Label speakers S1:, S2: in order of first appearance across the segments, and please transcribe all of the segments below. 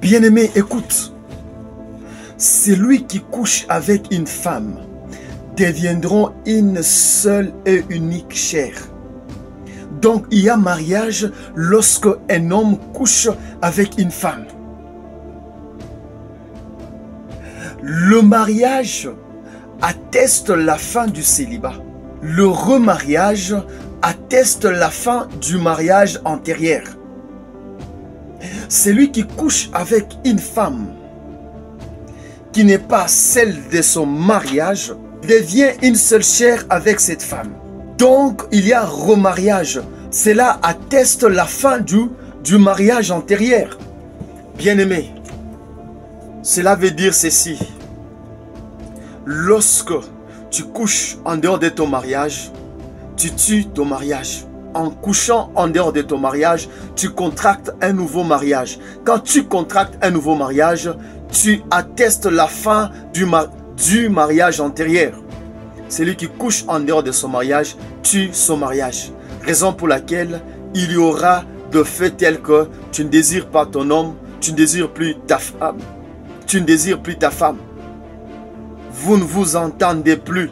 S1: Bien-aimé, écoute. Celui qui couche avec une femme deviendront une seule et unique chair. Donc il y a mariage lorsque un homme couche avec une femme. Le mariage atteste la fin du célibat. Le remariage atteste la fin du mariage antérieur. Celui qui couche avec une femme qui n'est pas celle de son mariage devient une seule chair avec cette femme. Donc il y a remariage. Cela atteste la fin du mariage antérieur. Bien-aimé, cela veut dire ceci. Lorsque tu couches en dehors de ton mariage, tu tues ton mariage. En couchant en dehors de ton mariage, tu contractes un nouveau mariage. Quand tu contractes un nouveau mariage, tu attestes la fin du mariage antérieur. Celui qui couche en dehors de son mariage tue son mariage. Raison pour laquelle il y aura de faits tels que tu ne désires pas ton homme, tu ne désires plus ta femme. Tu ne désires plus ta femme. Vous ne vous entendez plus.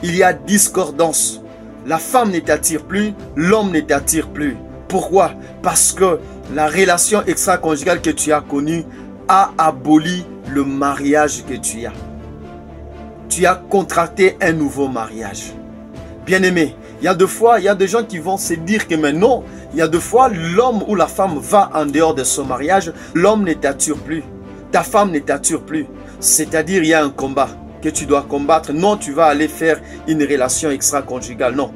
S1: Il y a discordance. La femme ne t'attire plus, l'homme ne t'attire plus. Pourquoi? Parce que la relation extra-conjugale que tu as connue a aboli le mariage que tu as. Tu as contracté un nouveau mariage. Bien-aimé, il y a des gens qui vont se dire que mais non, il y a deux fois, l'homme ou la femme va en dehors de son mariage, l'homme ne t'attire plus, ta femme ne t'attire plus. C'est-à-dire, il y a un combat que tu dois combattre. Non, tu vas aller faire une relation extra-conjugale, non.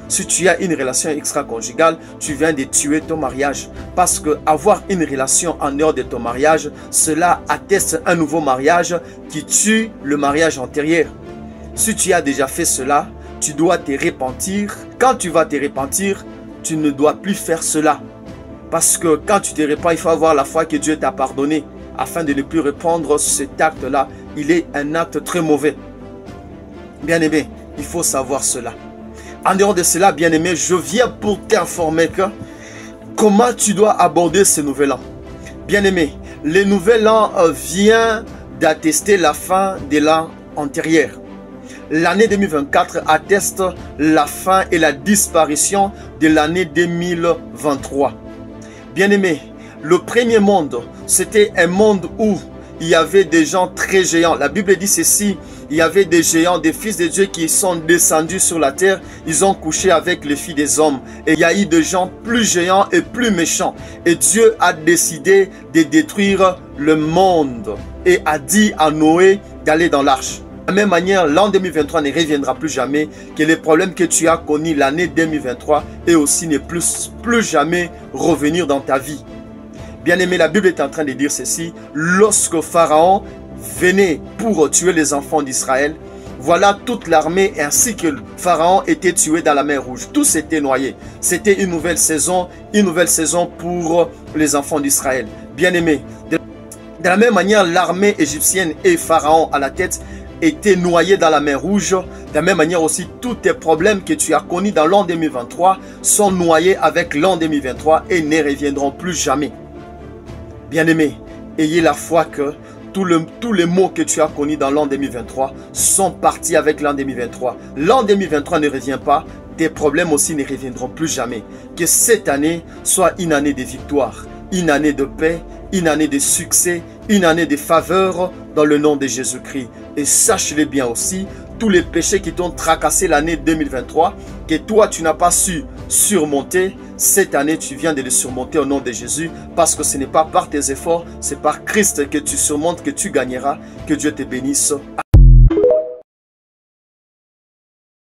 S1: Si tu as une relation extra-conjugale, tu viens de tuer ton mariage. Parce que avoir une relation en dehors de ton mariage, cela atteste un nouveau mariage qui tue le mariage antérieur. Si tu as déjà fait cela, tu dois te repentir. Quand tu vas te repentir, tu ne dois plus faire cela. Parce que quand tu te repens, il faut avoir la foi que Dieu t'a pardonné. Afin de ne plus répandre cet acte-là. Il est un acte très mauvais. Bien-aimé, il faut savoir cela. En dehors de cela, bien-aimé, je viens pour t'informer que comment tu dois aborder ce nouvel an. Bien-aimé, le nouvel an vient d'attester la fin de l'an antérieur. L'année 2024 atteste la fin et la disparition de l'année 2023. Bien-aimé, le premier monde, c'était un monde où il y avait des gens très géants. La Bible dit ceci, il y avait des géants, des fils de Dieu qui sont descendus sur la terre. Ils ont couché avec les filles des hommes. Et il y a eu des gens plus géants et plus méchants. Et Dieu a décidé de détruire le monde. Et a dit à Noé d'aller dans l'arche. De la même manière, l'an 2023 ne reviendra plus jamais. Que les problèmes que tu as connus l'année 2023 et aussi ne plus jamais revenir dans ta vie. Bien-aimé, la Bible est en train de dire ceci. Lorsque Pharaon venait pour tuer les enfants d'Israël, voilà toute l'armée ainsi que Pharaon était tué dans la mer Rouge. Tous étaient noyés. C'était une nouvelle saison pour les enfants d'Israël. Bien-aimé, de la même manière, l'armée égyptienne et Pharaon à la tête étaient noyés dans la mer Rouge. De la même manière aussi, tous tes problèmes que tu as connus dans l'an 2023 sont noyés avec l'an 2023 et ne reviendront plus jamais. Bien-aimé, ayez la foi que tous les maux que tu as connus dans l'an 2023 sont partis avec l'an 2023. L'an 2023 ne revient pas, tes problèmes aussi ne reviendront plus jamais. Que cette année soit une année de victoire, une année de paix, une année de succès, une année de faveur dans le nom de Jésus-Christ. Et sache-le bien aussi, tous les péchés qui t'ont tracassé l'année 2023, que toi tu n'as pas su surmonter, cette année tu viens de les surmonter au nom de Jésus, parce que ce n'est pas par tes efforts, c'est par Christ que tu surmontes, que tu gagneras. Que Dieu te bénisse.